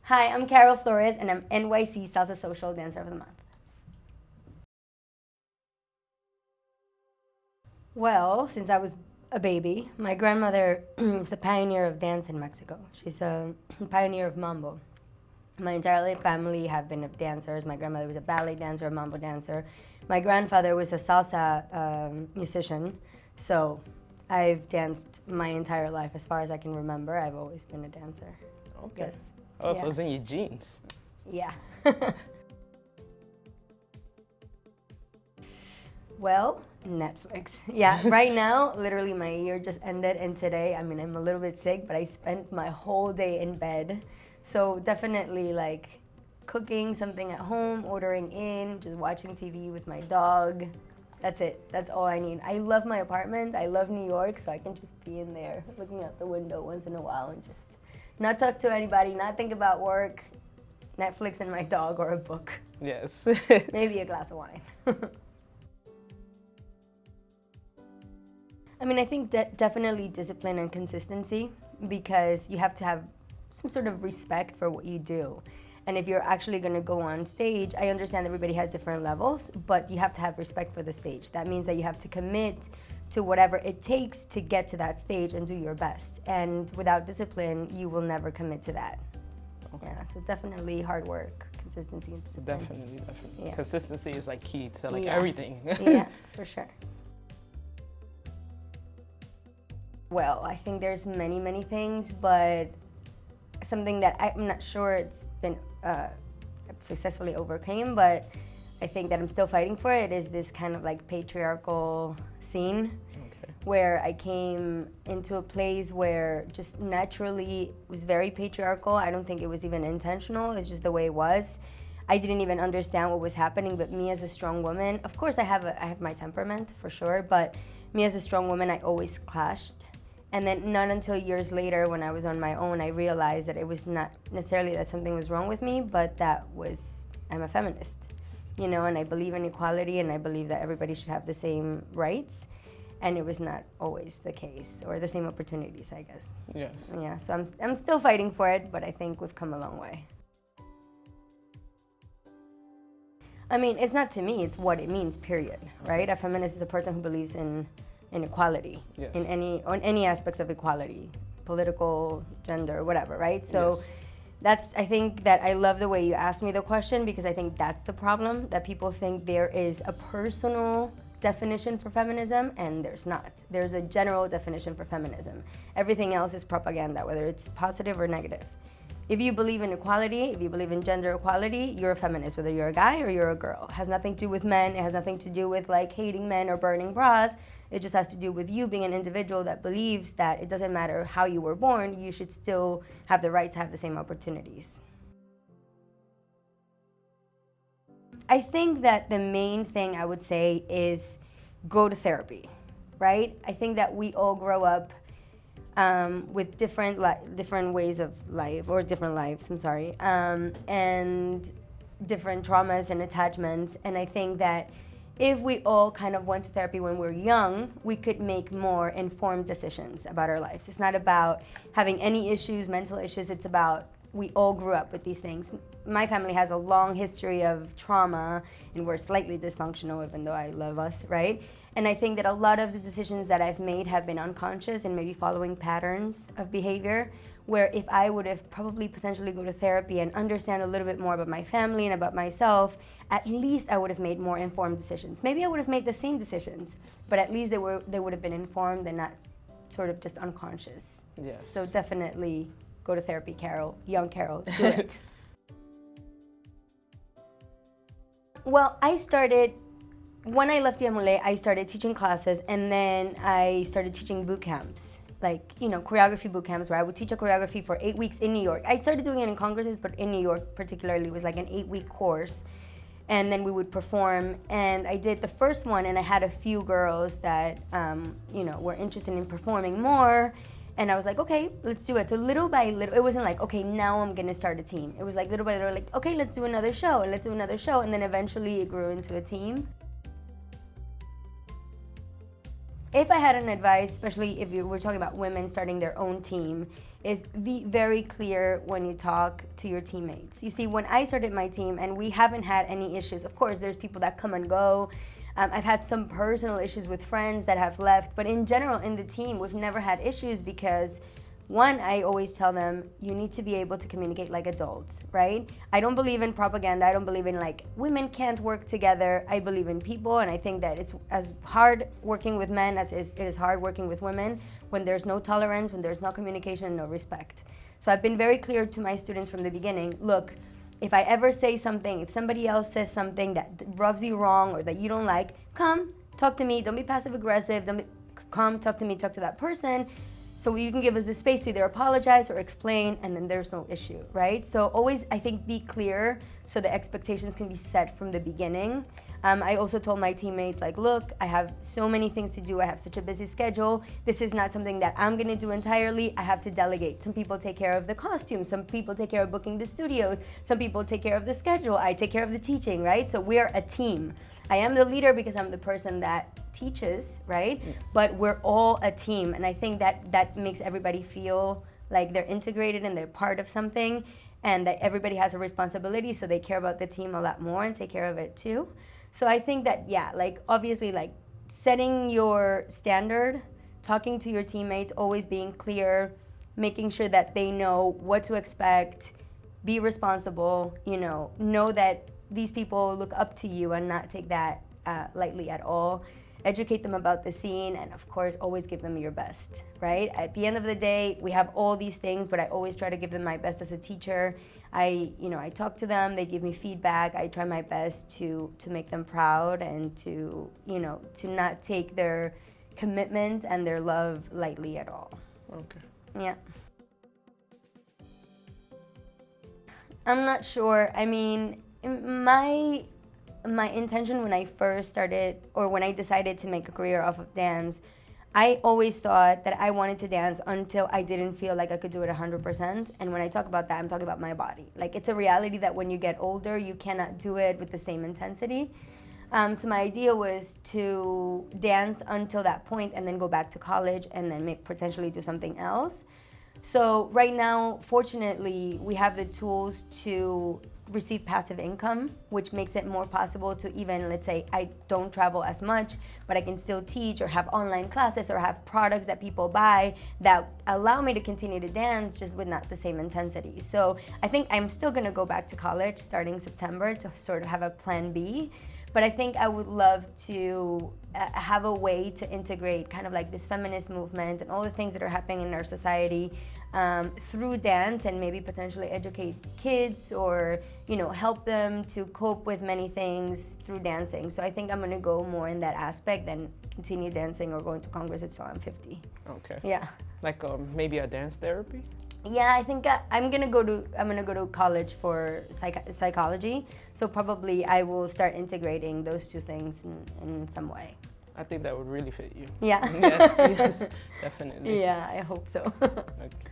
Hi, I'm Karel Flores, and I'm NYC Salsa Social Dancer of the Month. Well, since I was a baby, my grandmother is the pioneer of dance in Mexico. She's a pioneer of mambo. My entire family have been dancers. My grandmother was a ballet dancer, a mambo dancer. My grandfather was a salsa musician. So I've danced my entire life as far as I can remember. I've always been a dancer. Okay. Yes. Oh, so Yeah. it's in your genes. Yeah. Well, Netflix. Yeah, right now, literally my year just ended, and today, I mean, I'm a little bit sick, but I spent my whole day in bed. So definitely like cooking something at home, ordering in, just watching TV with my dog. That's it. That's all I need. I love my apartment. I love New York, so I can just be in there looking out the window once in a while and just not talk to anybody, not think about work, Netflix and my dog, or a book. Yes. Maybe a glass of wine. I mean, I think definitely discipline and consistency, because you have to have some sort of respect for what you do. And if you're actually going to go on stage, I understand everybody has different levels, but you have to have respect for the stage. That means that you have to commit to whatever it takes to get to that stage and do your best. And without discipline, you will never commit to that. Okay. Yeah, so definitely hard work, consistency, and discipline. Definitely. Yeah. Consistency is like key to like Yeah. everything. Yeah, for sure. Well, I think there's many things, but something that I'm not sure it's been successfully overcame, but I think that I'm still fighting for it, is this kind of like patriarchal scene. Okay. Where I came into a place where just naturally was very patriarchal. I don't think it was even intentional. It's just the way it was. I didn't even understand what was happening, but me as a strong woman, of course I have my temperament for sure, but me as a strong woman, I always clashed. And then not until years later, when I was on my own, I realized that it was not necessarily that something was wrong with me, but that was, I'm a feminist, and I believe in equality, and I believe that everybody should have the same rights. And it was not always the case, or the same opportunities, I guess. Yes. Yeah, so I'm still fighting for it, but I think we've come a long way. I mean, it's not to me, it's what it means, period, right? A feminist is a person who believes in equality, Yes. on any aspects of equality, political, gender, whatever, right? So Yes. I think that I love the way you asked me the question, because I think that's the problem, that people think there is a personal definition for feminism, and there's not. There's a general definition for feminism. Everything else is propaganda, whether it's positive or negative. If you believe in equality, if you believe in gender equality, you're a feminist, whether you're a guy or you're a girl. It has nothing to do with men. It has nothing to do with like hating men or burning bras. It just has to do with you being an individual that believes that it doesn't matter how you were born, you should still have the right to have the same opportunities. I think that the main thing I would say is go to therapy, right? I think that we all grow up with different ways of life, or different lives, I'm sorry, and different traumas and attachments. And I think that if we all kind of went to therapy when we're young, we could make more informed decisions about our lives. It's not about having any issues, mental issues. It's about we all grew up with these things. My family has a long history of trauma, and we're slightly dysfunctional, even though I love us, right? And I think that a lot of the decisions that I've made have been unconscious and maybe following patterns of behavior, where if I would have probably potentially go to therapy and understand a little bit more about my family and about myself, at least I would have made more informed decisions. Maybe I would have made the same decisions, but at least they would have been informed and not sort of just unconscious. Yes. So definitely go to therapy, Karel, young Karel, do it. Well, when I left Yamule, I started teaching classes, and then I started teaching boot camps, like, choreography boot camps, where I would teach a choreography for 8 weeks in New York. I started doing it in congresses, but in New York particularly, it was like an 8-week course. And then we would perform, and I did the first one, and I had a few girls that, were interested in performing more. And I was like, okay, let's do it. So little by little, it wasn't like, okay, now I'm gonna start a team. It was like little by little, like, okay, let's do another show, and let's do another show. And then eventually it grew into a team. If I had an advice, especially if you were talking about women starting their own team, is be very clear when you talk to your teammates. You see, when I started my team, and we haven't had any issues, of course, there's people that come and go. I've had some personal issues with friends that have left, but in general, in the team, we've never had issues because one, I always tell them, you need to be able to communicate like adults, right? I don't believe in propaganda. I don't believe in like women can't work together. I believe in people, and I think that it's as hard working with men as it is hard working with women when there's no tolerance, when there's no communication and no respect. So I've been very clear to my students from the beginning, look, if I ever say something, if somebody else says something that rubs you wrong or that you don't like, come, talk to me. Don't be passive aggressive. Come, talk to me, talk to that person. So you can give us the space to either apologize or explain, and then there's no issue, right? So always, I think, be clear so the expectations can be set from the beginning. I also told my teammates, like, look, I have so many things to do. I have such a busy schedule. This is not something that I'm gonna do entirely. I have to delegate. Some people take care of the costumes. Some people take care of booking the studios. Some people take care of the schedule. I take care of the teaching, right? So we're a team. I am the leader because I'm the person that teaches, right? Yes. But we're all a team, and I think that makes everybody feel like they're integrated and they're part of something, and that everybody has a responsibility, so they care about the team a lot more and take care of it too. So I think that, yeah, like obviously like setting your standard, talking to your teammates, always being clear, making sure that they know what to expect, be responsible, know that these people look up to you and not take that lightly at all. Educate them about the scene, and of course, always give them your best, right? At the end of the day, we have all these things, but I always try to give them my best as a teacher. I talk to them, they give me feedback. I try my best to make them proud and to not take their commitment and their love lightly at all. Okay. Yeah. I'm not sure. I mean, my intention when I first started, or when I decided to make a career off of dance, I always thought that I wanted to dance until I didn't feel like I could do it 100%. And when I talk about that, I'm talking about my body. Like, it's a reality that when you get older, you cannot do it with the same intensity. So my idea was to dance until that point and then go back to college and then potentially do something else. So right now, fortunately, we have the tools to receive passive income, which makes it more possible to even, let's say, I don't travel as much, but I can still teach or have online classes or have products that people buy that allow me to continue to dance, just with not the same intensity. So I think I'm still gonna go back to college starting September to sort of have a plan B. But I think I would love to have a way to integrate kind of like this feminist movement and all the things that are happening in our society through dance, and maybe potentially educate kids or help them to cope with many things through dancing. So I think I'm gonna go more in that aspect than continue dancing or going to Congress until I'm 50. Okay. Yeah. Like maybe a dance therapy? Yeah, I think I'm gonna go to college for psychology. So probably I will start integrating those two things in some way. I think that would really fit you. Yeah. Yes, definitely. Yeah, I hope so. Okay.